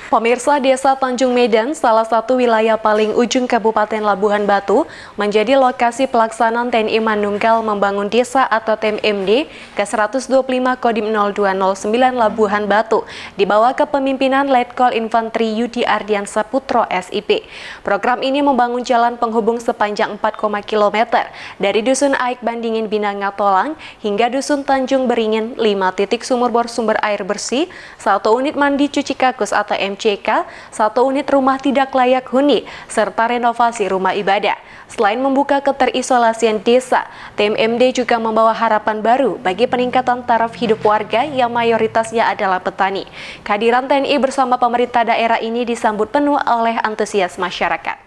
Pemirsa, Desa Tanjung Medan, salah satu wilayah paling ujung Kabupaten Labuhan Batu, menjadi lokasi pelaksanaan TNI Manunggal Membangun Desa atau TMMD ke-125 Kodim 0209 Labuhan Batu, di bawah kepemimpinan Letkol Infantri Yudi Ardian Saputro SIP. Program ini membangun jalan penghubung sepanjang 4 km dari Dusun Aik Bandingin Binangatolang hingga Dusun Tanjung Beringin, 5 titik sumur bor sumber air bersih, 1 unit mandi cuci kakus atau MCK, 1 unit rumah tidak layak huni, serta renovasi rumah ibadah. Selain membuka keterisolasian desa, TMMD juga membawa harapan baru bagi peningkatan taraf hidup warga yang mayoritasnya adalah petani. Kehadiran TNI bersama pemerintah daerah ini disambut penuh oleh antusias masyarakat.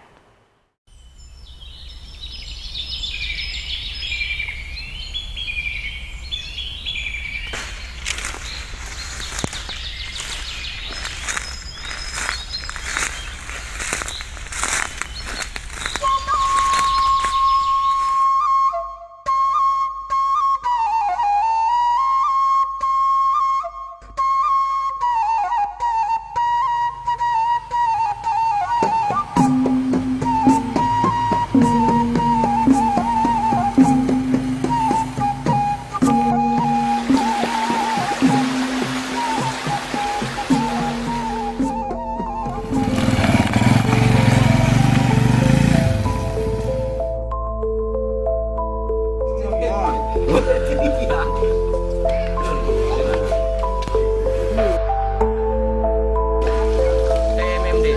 TMMD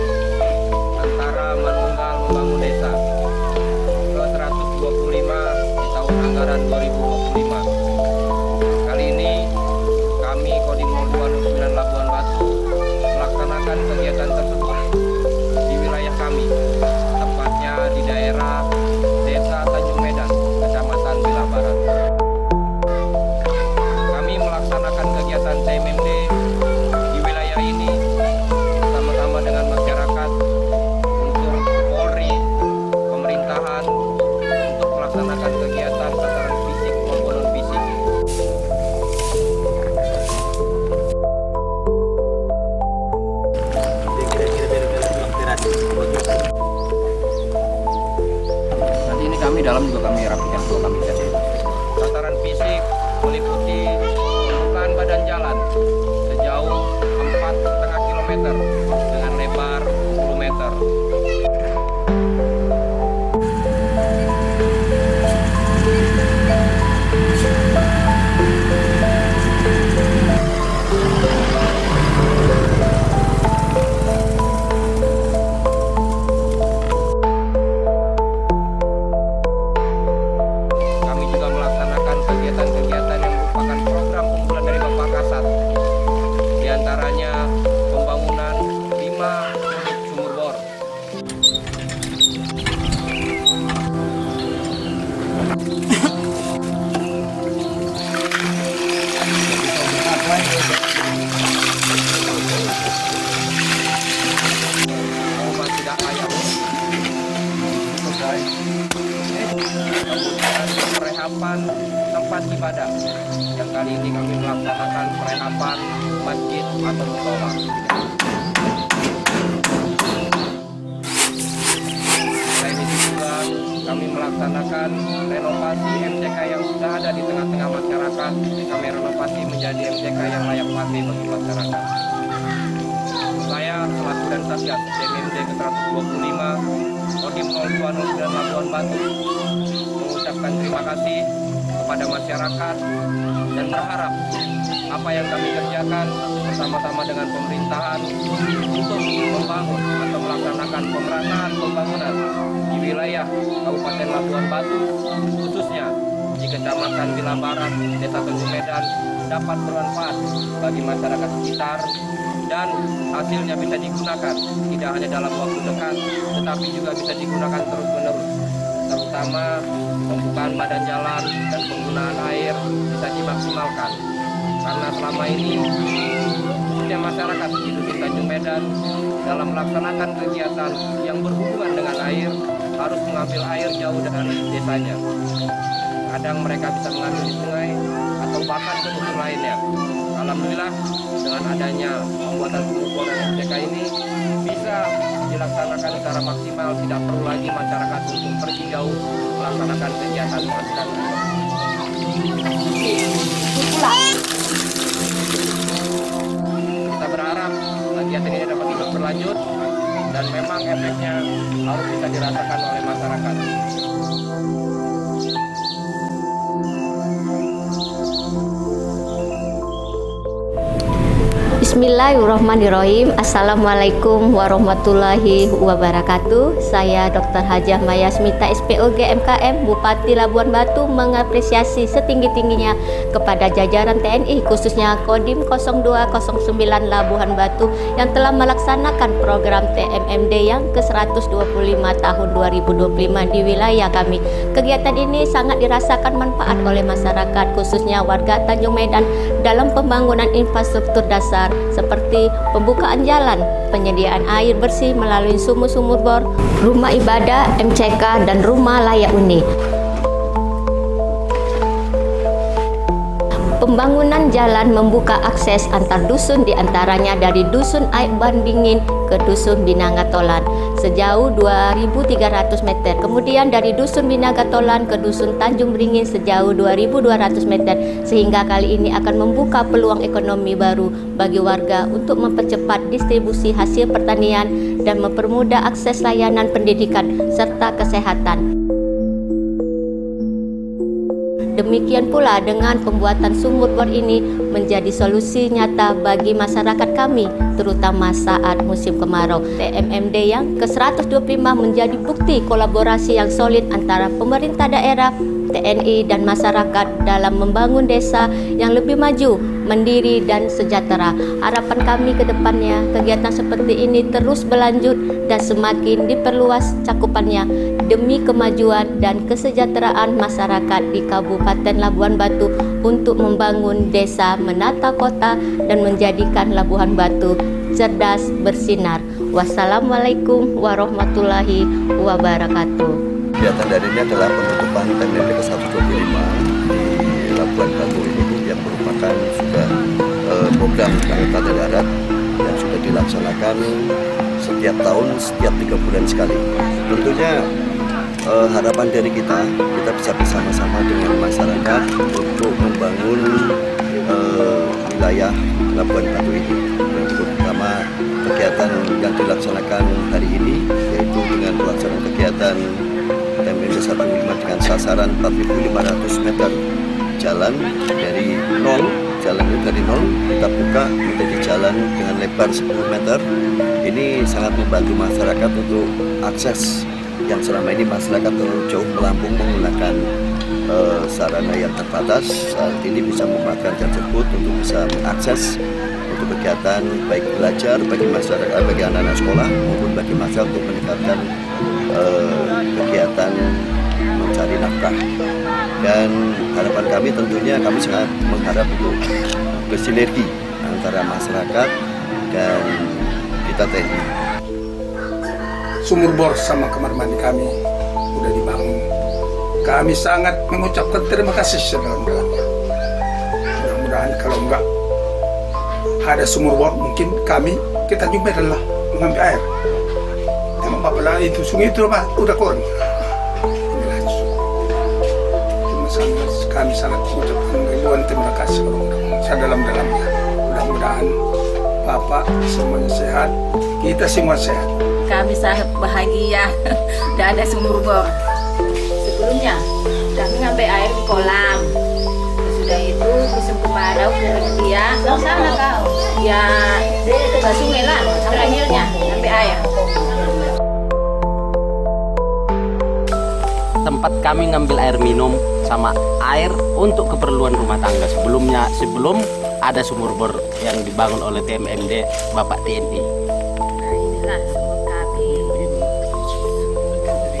antara Manunggal Membangun Desa ke-125 di tahun anggaran 2025. Kali ini kami Kodim 0209 Labuhan Batu melaksanakan kegiatan tersebut di wilayah kami, tepatnya di daerah Desa Tanjung Medan, Kecamatan Bila Barat. Kami melaksanakan kegiatan TMMD di wilayah ini sama-sama dengan masyarakat untuk Polri, pemerintahan, untuk melaksanakan kegiatan tataran fisik maupun non fisik. Nanti ini kami dalam juga kami rapikan, juga kami tes. Tataran fisik meliputi pembukaan badan jalan sejauh 4,5 km dengan lebar 10 meter. Kami juga melaksanakan kegiatan-kegiatan yang merupakan program unggulan dari Bapak Kasat. Di antaranya pembangunan 5 unit sumur bor. Rumah tidak layak. Kemudian perehapan tempat ibadah. Yang kali ini kami melaksanakan perehapan masjid atau musola. Selain itu juga kami melaksanakan renovasi MCK yang sudah ada di tengah-tengah masyarakat. Kami renovasi menjadi MCK yang layak pakai bagi masyarakat. Saya selaku dan Satgas TMMD ke-125 Kodim 0209 Labuhan Batu mengucapkan terima kasih kepada masyarakat dan berharap apa yang kami kerjakan bersama-sama dengan pemerintahan untuk membangun atau melaksanakan pemerataan pembangunan di wilayah Kabupaten Labuhan Batu, khususnya di Kecamatan Bila Barat, Desa Tanjung Medan, dapat bermanfaat bagi masyarakat sekitar dan hasilnya bisa digunakan tidak hanya dalam waktu dekat, tetapi juga bisa digunakan terus-menerus, terutama pembukaan badan jalan dan penggunaan air bisa dimaksimalkan. Karena selama ini khususnya masyarakat di Dusun Tanjung Medan dalam melaksanakan kegiatan yang berhubungan dengan air harus mengambil air jauh dari desanya. Kadang mereka bisa mengambil di sungai atau bahkan ke dusun lainnya. alhamdulillah dengan adanya pembuatan sumur dan MCK ini bisa dilaksanakan secara maksimal, tidak perlu lagi masyarakat untuk pergi jauh melaksanakan kegiatan masyarakat. Kita berharap kegiatan ini dapat terus berlanjut dan memang efeknya harus bisa dirasakan oleh masyarakat. Bismillahirrahmanirrahim. Assalamualaikum warahmatullahi wabarakatuh. Saya Dr. Hajah Maya Smita SPOG MKM Bupati Labuan Batu mengapresiasi setinggi-tingginya kepada jajaran TNI khususnya Kodim 0209 Labuhan Batu yang telah melaksanakan program TMMD yang ke-125 tahun 2025 di wilayah kami. Kegiatan ini sangat dirasakan manfaat oleh masyarakat khususnya warga Tanjung Medan dalam pembangunan infrastruktur dasar seperti pembukaan jalan, penyediaan air bersih melalui sumur-sumur bor, rumah ibadah, MCK, dan rumah layak huni. Pembangunan jalan membuka akses antar dusun diantaranya dari Dusun Air Bandingin ke Dusun Binangatolan sejauh 2.300 meter. Kemudian dari Dusun Binangatolan ke Dusun Tanjung Beringin sejauh 2.200 meter. Sehingga kali ini akan membuka peluang ekonomi baru bagi warga untuk mempercepat distribusi hasil pertanian dan mempermudah akses layanan pendidikan serta kesehatan. Demikian pula dengan pembuatan sumur bor ini menjadi solusi nyata bagi masyarakat kami, terutama saat musim kemarau. TMMD yang ke-125 menjadi bukti kolaborasi yang solid antara pemerintah daerah, TNI, dan masyarakat dalam membangun desa yang lebih maju, mandiri, dan sejahtera. Harapan kami ke depannya, kegiatan seperti ini terus berlanjut dan semakin diperluas cakupannya demi kemajuan dan kesejahteraan masyarakat di Kabupaten Labuhan Batu untuk membangun desa, menata kota, dan menjadikan Labuhan Batu cerdas bersinar. Wassalamualaikum warahmatullahi wabarakatuh. Kegiatan dari ini adalah penutupan TMMD ke-125 di Labuhan Batu ini yang merupakan sudah program Angkatan Darat yang sudah dilaksanakan setiap tahun, setiap 3 bulan sekali. Tentunya harapan dari kita bisa bersama-sama dengan masyarakat untuk membangun wilayah Labuhan Batu ini. Dan terutama kegiatan yang dilaksanakan hari ini yaitu dengan pelaksanaan kegiatan TMMD 125 dengan sasaran 4.500 meter jalan dari nol. Jalan itu dari nol kita buka menjadi jalan dengan lebar 10 meter. Ini sangat membantu masyarakat untuk akses yang selama ini masyarakat terlalu jauh melampung menggunakan sarana yang terbatas. Saat ini bisa memanfaatkan jalan tersebut untuk bisa mengakses untuk kegiatan baik belajar bagi masyarakat, bagi anak-anak sekolah maupun bagi masyarakat untuk meningkatkan kegiatan mencari nafkah. Dan harapan kami tentunya kami sangat mengharap untuk bersinergi antara masyarakat dan kita TNI. Sumur bor sama kamar mandi kami sudah dibangun. Kami sangat mengucapkan terima kasih sedalam-dalamnya. Mudah-mudahan kalau enggak ada sumur bor, mungkin kita juga adalah mengambil air. Emang bapak itu sungai itu apa? Udah koron. Kami sangat mengucapkan ribuan terima kasih sedalam-dalamnya. Mudah-mudahan Bapak semuanya sehat, kita semua sehat. Kami sangat bahagia tidak ada sumur bor. Sebelumnya kami ngambil air di kolam. Sudah itu musim kemarau dia sana kau ya ke sungai lah terakhirnya ngambil air. Tempat kami ngambil air minum sama air untuk keperluan rumah tangga sebelum ada sumur bor yang dibangun oleh TMMD Bapak TNI. Nah inilah sumur kami.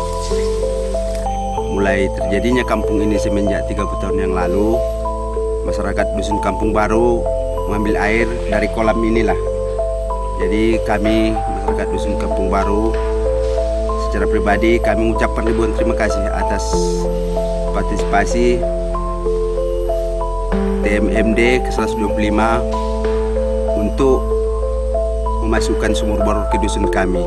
Mulai terjadinya kampung ini semenjak 30 tahun yang lalu, masyarakat Dusun Kampung Baru mengambil air dari kolam inilah. Jadi kami masyarakat Dusun Kampung Baru secara pribadi kami mengucapkan ribuan terima kasih atas partisipasi TMMD ke-125 untuk memasukkan sumur bor ke dusun kami.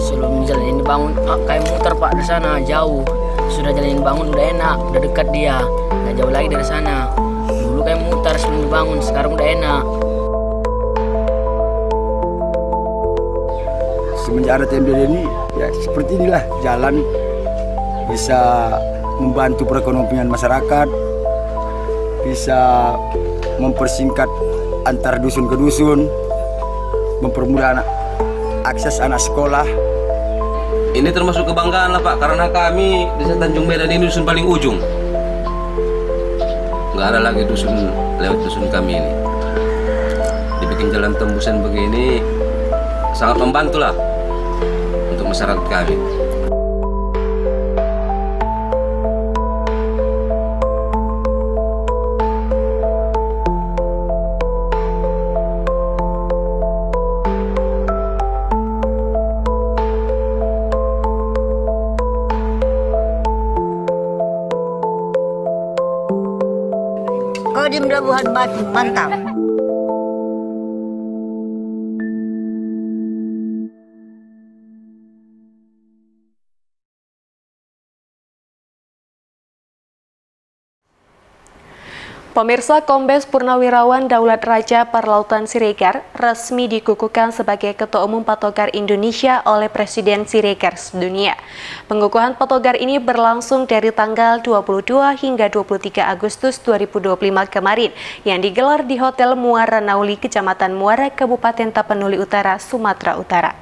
Sebelum jalan ini bangun, kayak muter Pak di sana jauh. Sudah jalan ini bangun udah enak, udah dekat dia, nggak jauh lagi dari sana. Dulu kayak muter sebelum dibangun, sekarang udah enak. Semenjak ada TMMD ini, ya seperti inilah jalan bisa membantu perekonomian masyarakat, bisa mempersingkat antar dusun ke dusun, mempermudah akses anak sekolah. Ini termasuk kebanggaan lah Pak, karena kami desa Tanjung Medan ini dusun paling ujung. Nggak ada lagi dusun lewat dusun kami ini. Dibikin jalan tembusan begini sangat membantu lah untuk masyarakat kami. Kodim Labuhan Batu, mantap. Pemirsa, Kombes Purnawirawan Daulat Raja Perlautan Siregar resmi dikukuhkan sebagai Ketua Umum Patogar Indonesia oleh Presiden Siregar Sedunia. Pengukuhan Patogar ini berlangsung dari tanggal 22 hingga 23 Agustus 2025 kemarin yang digelar di Hotel Muara Nauli, Kecamatan Muara, Kabupaten Tapanuli Utara, Sumatera Utara.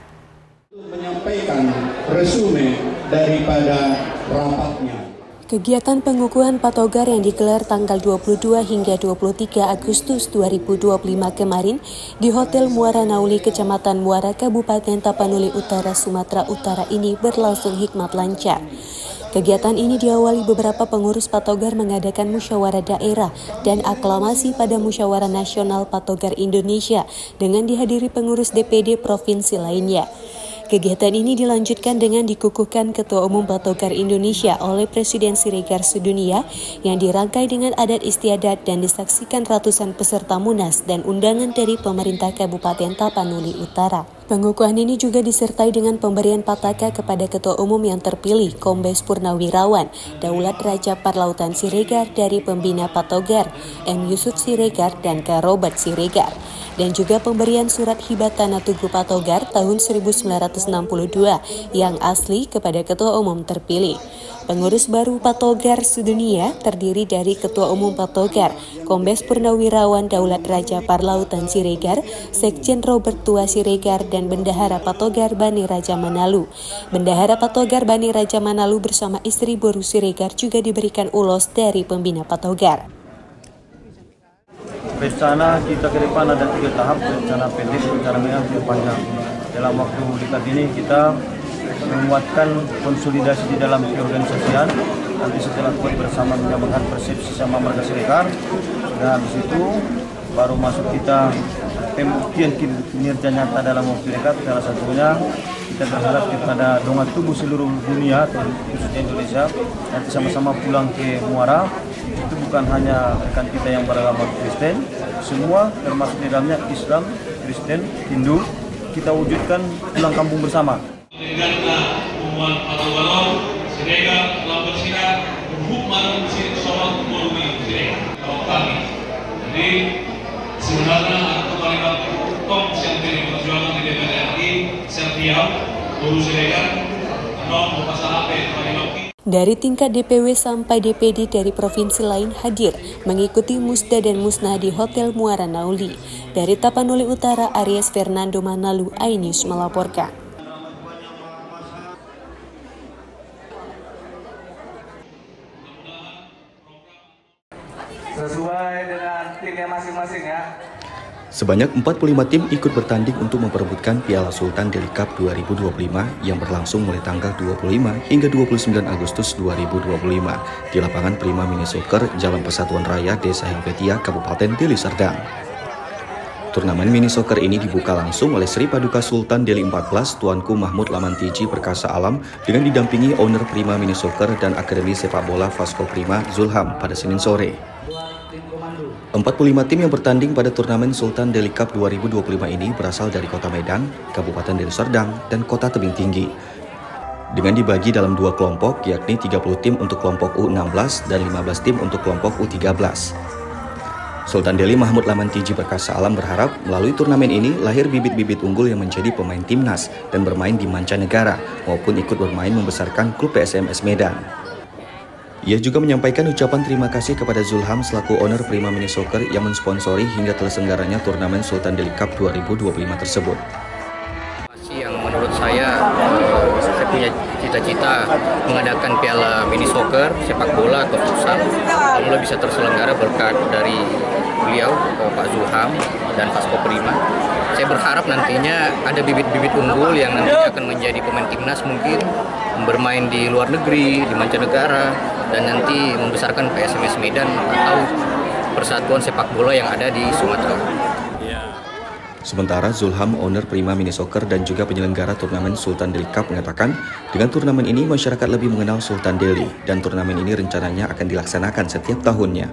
Menyampaikan resume daripada rapatnya. Kegiatan pengukuhan patogar yang digelar tanggal 22 hingga 23 Agustus 2025 kemarin di Hotel Muara Nauli, Kecamatan Muara, Kabupaten Tapanuli Utara, Sumatera Utara ini berlangsung hikmat lancar. Kegiatan ini diawali beberapa pengurus patogar mengadakan musyawarah daerah dan aklamasi pada Musyawarah Nasional Patogar Indonesia dengan dihadiri pengurus DPD provinsi lainnya. Kegiatan ini dilanjutkan dengan dikukuhkan Ketua Umum Patogar Indonesia oleh Presiden Siregar Sedunia yang dirangkai dengan adat istiadat dan disaksikan ratusan peserta Munas dan undangan dari pemerintah Kabupaten Tapanuli Utara. Pengukuhan ini juga disertai dengan pemberian pataka kepada Ketua Umum yang terpilih, Kombes Purnawirawan Daulat Raja Perlautan Siregar dari Pembina Patogar, M. Yusuf Siregar dan K. Robert Siregar. Dan juga pemberian surat hibat tanah Tugu Patogar tahun 1962 yang asli kepada Ketua Umum terpilih. Pengurus baru Patogar sedunia terdiri dari Ketua Umum Patogar, Kombes Purnawirawan Daulat Raja Perlautan Siregar, Sekjen Robert Tua Siregar, dan Bendahara Patogar Bani Raja Manalu. Bendahara Patogar Bani Raja Manalu bersama istri Boru Siregar juga diberikan ulos dari Pembina Patogar. Rencana kita ke depan ada 3 tahap, rencana pendek, rencana menengah, rencana panjang. Dalam waktu dekat ini kita menguatkan konsolidasi di dalam keorganisasian. Nanti setelah kuat bersama menyamakan persepsi sama marga Siregar, dan habis itu baru masuk kita pembuktian kinerja nyata dalam waktu dekat. Salah satunya kita berharap kepada donga tubuh seluruh dunia, khususnya Indonesia, nanti sama-sama pulang ke Muara. Itu bukan hanya rekan kita yang beragama Kristen, semua termasuk di dalamnya Islam, Kristen, Hindu, kita wujudkan pulang kampung bersama. Dengan hubungan Patogar, Siregar telah bersinar hubungan soal ekonomi Siregar kalau kami. Jadi sebenarnya ada kalimat hukum yang diperjuangkan di DPR RI setiap guru Siregar non pasal HP kalimat. Dari tingkat DPW sampai DPD dari provinsi lain hadir mengikuti musda dan musnah di Hotel Muara Nauli. Dari Tapanuli Utara, Aries Fernando Manalu, iNews melaporkan. Sesuai dengan timnya masing-masing ya. Sebanyak 45 tim ikut bertanding untuk memperebutkan Piala Sultan Daily Cup 2025 yang berlangsung mulai tanggal 25 hingga 29 Agustus 2025 di lapangan Prima Mini Soccer, Jalan Persatuan Raya, Desa Helvetia, Kabupaten Deli Serdang. Turnamen mini soccer ini dibuka langsung oleh Sri Paduka Sultan Delhi 14 Tuanku Mahmud Lamantiji Perkasa Alam dengan didampingi owner Prima Mini Soccer dan Akademi Sepak Bola Vasco Prima Zulham pada Senin sore. 45 tim yang bertanding pada turnamen Sultan Delhi Cup 2025 ini berasal dari Kota Medan, Kabupaten Deli Serdang, dan Kota Tebing Tinggi. Dengan dibagi dalam 2 kelompok, yakni 30 tim untuk kelompok U16 dan 15 tim untuk kelompok U13. Sultan Delhi Mahmud Lamantiji Perkasa Alam berharap melalui turnamen ini lahir bibit-bibit unggul yang menjadi pemain timnas dan bermain di mancanegara maupun ikut bermain membesarkan klub PSMS Medan. Ia juga menyampaikan ucapan terima kasih kepada Zulham selaku owner Prima Mini Soccer yang mensponsori hingga terselenggaranya turnamen Sultan Delhi Cup 2025 tersebut. Yang menurut saya punya cita-cita mengadakan Piala Mini Soccer, sepak bola atau futsal, alhamdulillah bisa terselenggara berkat dari beliau, Pak Zulham dan Vasco Prima. Saya berharap nantinya ada bibit-bibit unggul yang nantinya akan menjadi pemain timnas, mungkin bermain di luar negeri, di mancanegara, dan nanti membesarkan PSMS Medan atau persatuan sepak bola yang ada di Sumatera. Sementara Zulham, owner Prima Mini Soccer dan juga penyelenggara turnamen Sultan Delhi Cup mengatakan, dengan turnamen ini masyarakat lebih mengenal Sultan Delhi dan turnamen ini rencananya akan dilaksanakan setiap tahunnya.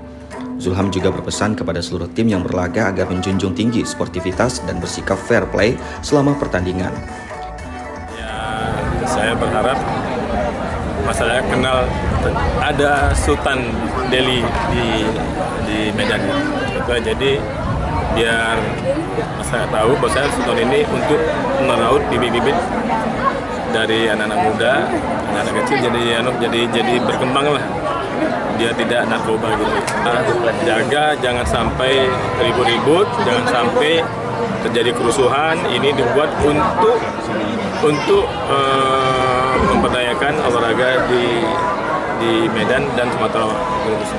Zulham juga berpesan kepada seluruh tim yang berlaga agar menjunjung tinggi sportivitas dan bersikap fair play selama pertandingan. Ya, saya berharap masyarakat kenal ada Sultan Delhi di Medan. Jadi biar masyarakat tahu bahwa Sultan ini untuk meraup bibit-bibit dari anak-anak muda, anak-anak kecil jadi berkembang lah. Dia tidak narkoba gitu. Jaga jangan sampai ribut-ribut, jangan sampai terjadi kerusuhan. Ini dibuat untuk memperdayakan olahraga di Medan dan Sumatera Utara.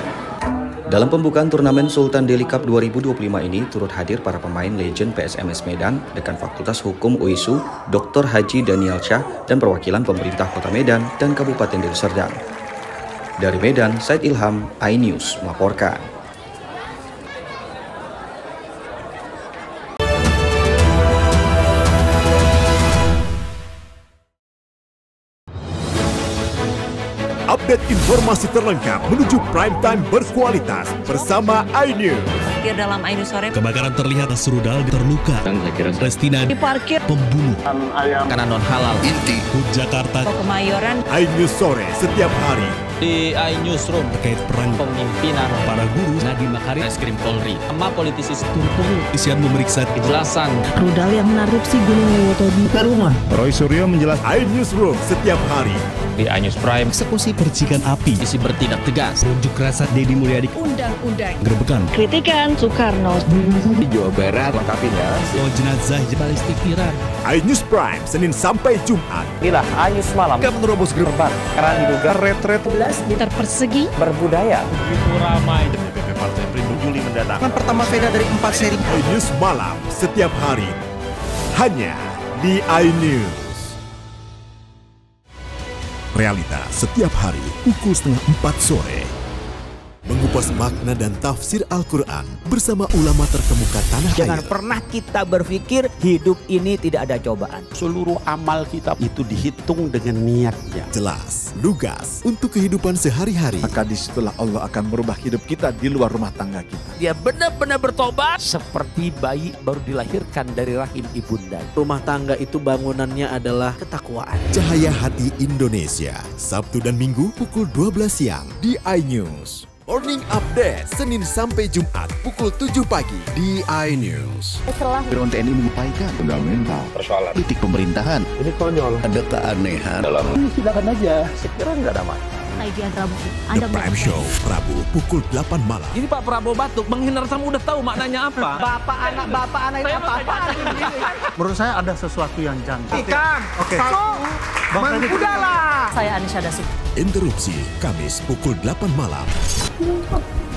Dalam pembukaan turnamen Sultan Delhi Cup 2025 ini turut hadir para pemain legend PSMS Medan, Dekan Fakultas Hukum UISU, Dr. Haji Daniel Shah, dan perwakilan pemerintah Kota Medan dan Kabupaten Deli Serdang. Dari Medan, Said Ilham, iNews melaporkan. Update informasi terlengkap menuju prime time berkualitas bersama iNews. Dalam iNews sore, kebakaran terlihat serudal terluka. Restina diparkir pembunuh Ayam karena non halal. Inti Jakarta. Kemayoran. iNews sore setiap hari. Di iNewsroom terkait perang pemimpinan para guru Nadiem Makarim, Reskrim Polri, sama politisi Turkul isian memeriksa kejelasan rudal yang menarupsi Gunung Lewoto di rumah. Roy Suryo menjelaskan iNewsroom setiap hari. Di iNews Prime, eksekusi percikan api, isi bertindak tegas, unjuk rasa Deddy Mulyadi, undang-undang, gerebekan, kritikan Soekarno, di Jawa Barat, lengkapinya, jenazah balistik Iran. iNews Prime, Senin sampai Jumat. Inilah iNews Malam. Jika menerobos gerbang, karena diduga retret 11 meter persegi, berbudaya. Begitu ramai. DPP Partai Perindo Juli mendatang. Pertama beda dari 4 seri. iNews Malam, setiap hari. Hanya di iNews. Realita setiap hari pukul 3:30 sore. Mengupas makna dan tafsir Al-Quran bersama ulama terkemuka tanah air. Jangan pernah kita berpikir hidup ini tidak ada cobaan. Seluruh amal kita itu dihitung dengan niatnya. Jelas, lugas untuk kehidupan sehari-hari. Maka disitulah Allah akan merubah hidup kita di luar rumah tangga kita. Dia benar-benar bertobat seperti bayi baru dilahirkan dari rahim ibunda. Rumah tangga itu bangunannya adalah ketakwaan. Cahaya Hati Indonesia, Sabtu dan Minggu pukul 12 siang di iNews. Morning Update, Senin sampai Jumat pukul 7 pagi di iNews. Dewan TNI menyampaikan fundamental persoalan politik pemerintahan. Ini konyol. Ada keanehan dalam. Ini silakan aja, sekiranya nggak ada masalah. The Prime Show, Rabu pukul 8 malam. Jadi Pak Prabowo batuk, menghindar tamu udah tahu maknanya apa? Bapak anak itu apa? Menurut saya ada sesuatu yang janggal. Ikan, oke. Udahlah. Saya Anisha Dasik. Interupsi, Kamis pukul 8 malam.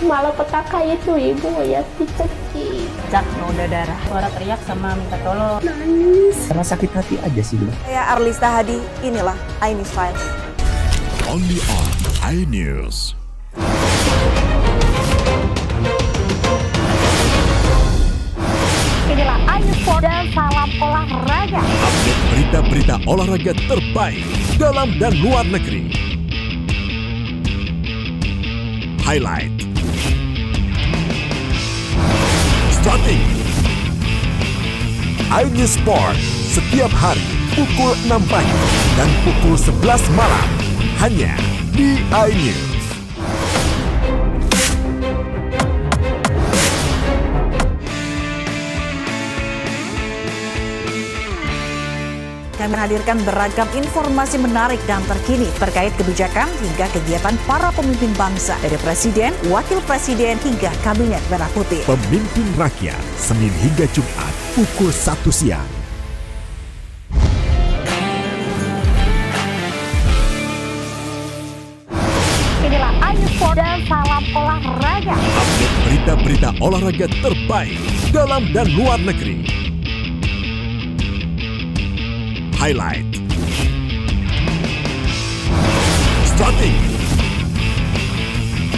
Malah petaka itu ibu ya dicekik. Noda darah. Suara teriak sama minta tolong. Nangis. Karena sakit hati aja sih. Saya Arlista Hadi, inilah iNews Files. Only on iNews. iSport dan salam olahraga. Update berita-berita olahraga terbaik dalam dan luar negeri. Highlight, strategi, iNews Sport setiap hari pukul 6 pagi dan pukul 11 malam hanya di iNews. Kami menghadirkan beragam informasi menarik dan terkini terkait kebijakan hingga kegiatan para pemimpin bangsa dari Presiden, Wakil Presiden hingga Kabinet Merah Putih. Pemimpin Rakyat, Senin hingga Jumat pukul 1 siang. Inilah iSport dan salam olahraga. Update berita-berita olahraga terbaik dalam dan luar negeri. Highlight, strategi,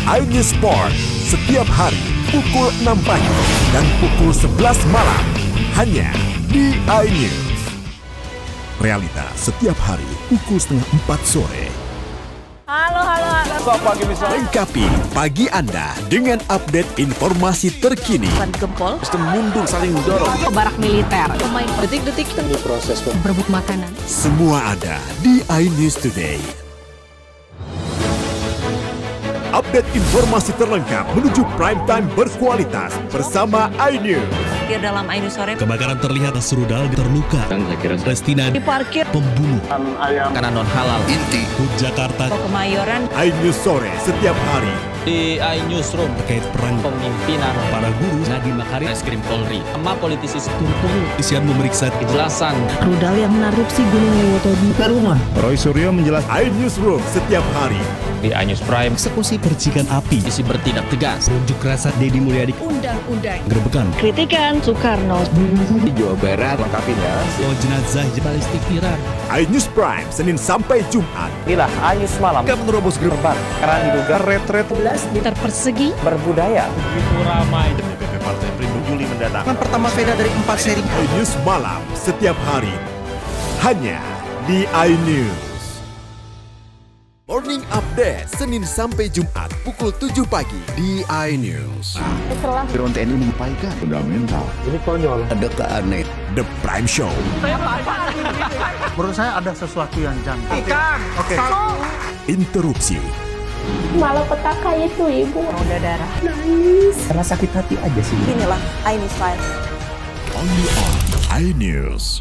iNews Sport setiap hari pukul 6 pagi dan pukul 11 malam hanya di iNews. Realita setiap hari pukul setengah 4 sore. Halo. Lengkapi pagi Anda dengan update informasi terkini. Gempol, Sistem mundur saling dorong. barak militer, pemain detik-detik Proses berebut makanan. Semua ada di iNews Today. Update informasi terlengkap menuju prime time berkualitas bersama iNews. Dalam iNews sore, Kebakaran terlihat Nasrudal terluka. Palestina diparkir pembunuh. karena non halal. Inti Hud Jakarta. Kemayoran. iNews sore setiap hari. Di iNewsroom Terkait perang pemimpinan para guru. Nadiem Makarim, Eskrim Polri, sama politisi Turtumu, Isian memeriksa kejelasan Rudal yang menarupsi Gunung Lewoto di rumah. Roy Suryo menjelaskan iNewsroom setiap hari. di iNews Prime. Eksekusi percikan api. Isi bertindak tegas. Unjuk rasa Deddy Mulyadi. Undang-undang. Gerebekan. Kritikan Soekarno. Di Jawa Barat lengkapinya. Jenazah Balistik Iran. iNews Prime Senin sampai Jumat. Inilah iNews Malam. Gak menerobos gerbang Karena diduga retret Meter persegi. berbudaya. Begitu ramai. DPP Partai Perindo Juli mendatang. Pertama beda dari 4 seri. iNews Malam setiap hari hanya di iNews. Morning Update Senin sampai Jumat pukul 7 pagi di iNews. Drone TNI menyampaikan fundamental. Ini konyol. Ada keanehan. The Prime Show. Menurut saya ada sesuatu yang janggal. Oke. Interupsi. Malapetaka itu ibu. Udah darah. Nangis. Karena sakit hati aja sih. Inilah iNews Files. Only on iNews.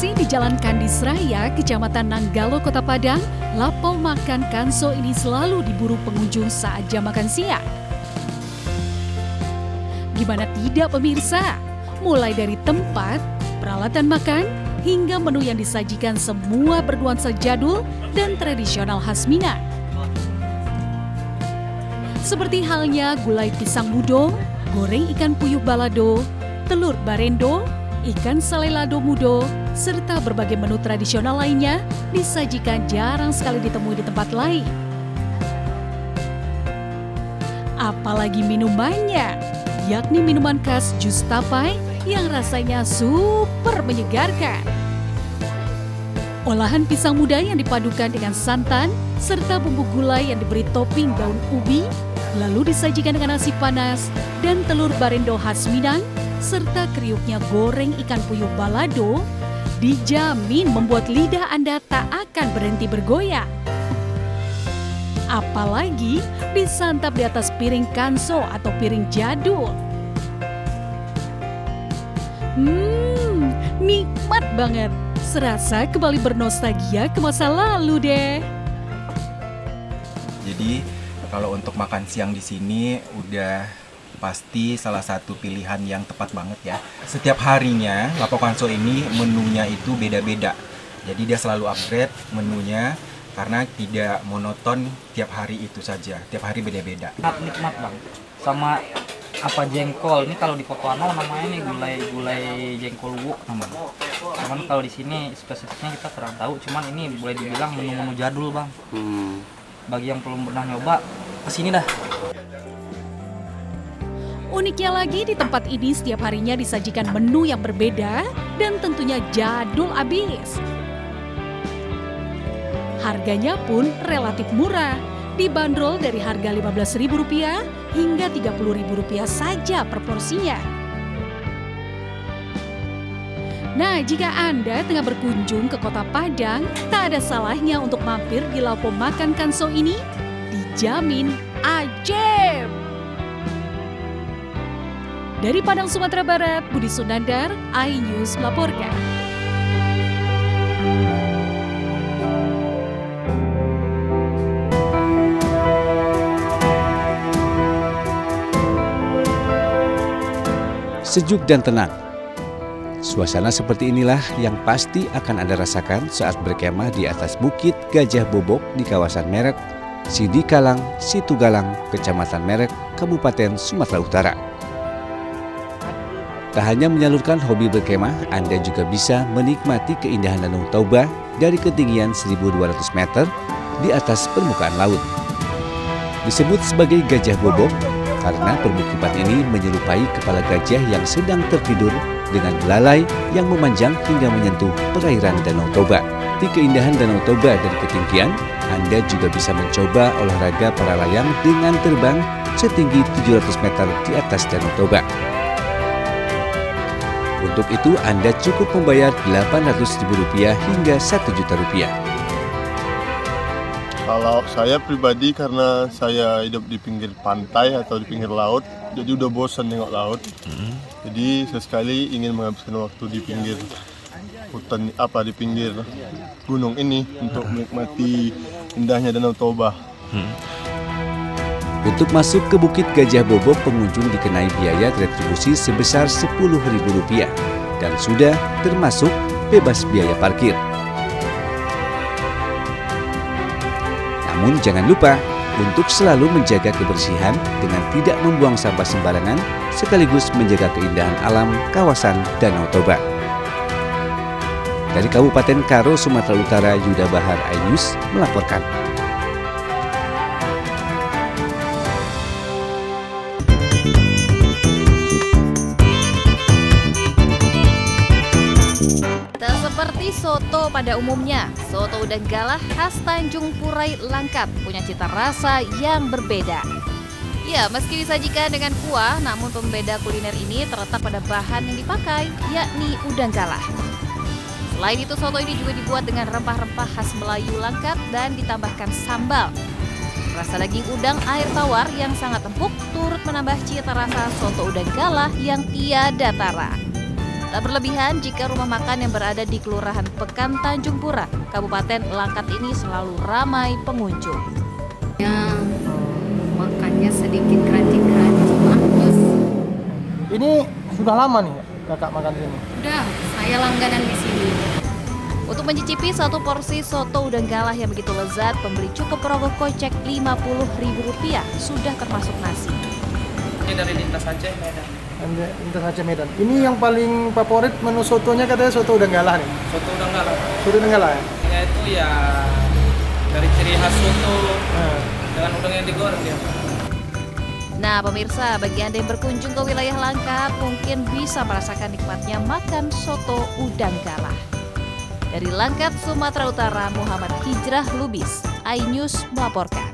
Di Jalan Kandis Raya, Kecamatan Nanggalo, Kota Padang, lapau makan Kanso ini selalu diburu pengunjung saat jam makan siang. Gimana tidak pemirsa? Mulai dari tempat, peralatan makan, hingga menu yang disajikan semua bernuansa jadul dan tradisional khas Minang. Seperti halnya gulai pisang mudo, goreng ikan puyuh balado, telur barendo, ikan salelado mudo, serta berbagai menu tradisional lainnya disajikan jarang sekali ditemui di tempat lain. Apalagi minumannya, yakni minuman khas jus tapai yang rasanya super menyegarkan. Olahan pisang muda yang dipadukan dengan santan, serta bumbu gulai yang diberi topping daun ubi, lalu disajikan dengan nasi panas dan telur barendo khas Minang, serta kriuknya goreng ikan puyuh balado, dijamin membuat lidah Anda tak akan berhenti bergoyang. Apalagi disantap di atas piring kanso atau piring jadul. Nikmat banget. Serasa kembali bernostalgia ke masa lalu deh. Jadi kalau untuk makan siang di sini udah pasti salah satu pilihan yang tepat banget ya. Setiap harinya Lapau Kanso ini menunya itu beda-beda. Jadi dia selalu upgrade menunya karena tidak monoton tiap hari itu saja. Tiap hari beda-beda. Nikmat bang. Sama apa jengkol. Ini kalau di Kota Ano namanya nih gulai jengkol wok namanya. Cuman kalau di sini spesifiknya kita kurang tahu. Cuman ini boleh dibilang menu-menu jadul, Bang. Bagi yang belum pernah nyoba, kesini dah. Uniknya lagi di tempat ini setiap harinya disajikan menu yang berbeda dan tentunya jadul abis. Harganya pun relatif murah, dibanderol dari harga Rp15.000 hingga Rp30.000 saja per porsinya. Nah, jika Anda tengah berkunjung ke Kota Padang, tak ada salahnya untuk mampir di Lapo Makan Kanso ini, dijamin ajaib. Dari Padang, Sumatera Barat, Budi Sunandar, iNews melaporkan. Sejuk dan tenang. Suasana seperti inilah yang pasti akan Anda rasakan saat berkemah di atas Bukit Gajah Bobok di kawasan Merek, Sidikalang, Situgalang, Kecamatan Merek, Kabupaten Sumatera Utara. Tak hanya menyalurkan hobi berkemah, Anda juga bisa menikmati keindahan Danau Toba dari ketinggian 1.200 meter di atas permukaan laut. Disebut sebagai Gajah Bobok karena permukiman ini menyerupai kepala gajah yang sedang tertidur dengan belalai yang memanjang hingga menyentuh perairan Danau Toba. Di keindahan Danau Toba dari ketinggian, Anda juga bisa mencoba olahraga para layang dengan terbang setinggi 700 meter di atas Danau Toba. Untuk itu, Anda cukup membayar Rp800.000 hingga Rp1.000.000. Kalau saya pribadi, karena saya hidup di pinggir pantai atau di pinggir laut, jadi udah bosan nengok laut. Jadi sesekali ingin menghabiskan waktu di pinggir hutan, di pinggir gunung ini untuk menikmati indahnya Danau Toba. Untuk masuk ke Bukit Gajah Bobok, pengunjung dikenai biaya retribusi sebesar Rp10.000 dan sudah termasuk bebas biaya parkir. Namun jangan lupa untuk selalu menjaga kebersihan dengan tidak membuang sampah sembarangan sekaligus menjaga keindahan alam kawasan Danau Toba. Dari Kabupaten Karo, Sumatera Utara, Yuda Bahar, iNews melaporkan. Seperti soto pada umumnya, soto udang galah khas Tanjung Purai Langkat punya cita rasa yang berbeda. Ya, meski disajikan dengan kuah, namun pembeda kuliner ini terletak pada bahan yang dipakai, yakni udang galah. Selain itu, soto ini juga dibuat dengan rempah-rempah khas Melayu Langkat dan ditambahkan sambal. Rasa daging udang air tawar yang sangat empuk turut menambah cita rasa soto udang galah yang tiada tara. Tak berlebihan jika rumah makan yang berada di Kelurahan Pekan Tanjung Pura, Kabupaten Langkat ini selalu ramai pengunjung. Ya, makannya sedikit crunchy-crunchy, bagus. Ini sudah lama nih kakak makan sini? Udah, saya langganan di sini. Untuk mencicipi satu porsi soto udang galah yang begitu lezat, pembeli cukup merogoh kocek Rp50.000, sudah termasuk nasi. Ini dari Lintas Aceh Medan. Lintas Aceh Medan. Ini yang paling favorit menu sotonya katanya soto udang galah nih. Soto udang galah. Soto udang galah ya? Ya itu ya dari ciri khas soto dengan udang yang digoreng dia. Nah pemirsa, bagi Anda yang berkunjung ke wilayah Langkat mungkin bisa merasakan nikmatnya makan soto udang galah. Dari Langkat, Sumatera Utara, Muhammad Hijrah Lubis, iNews melaporkan.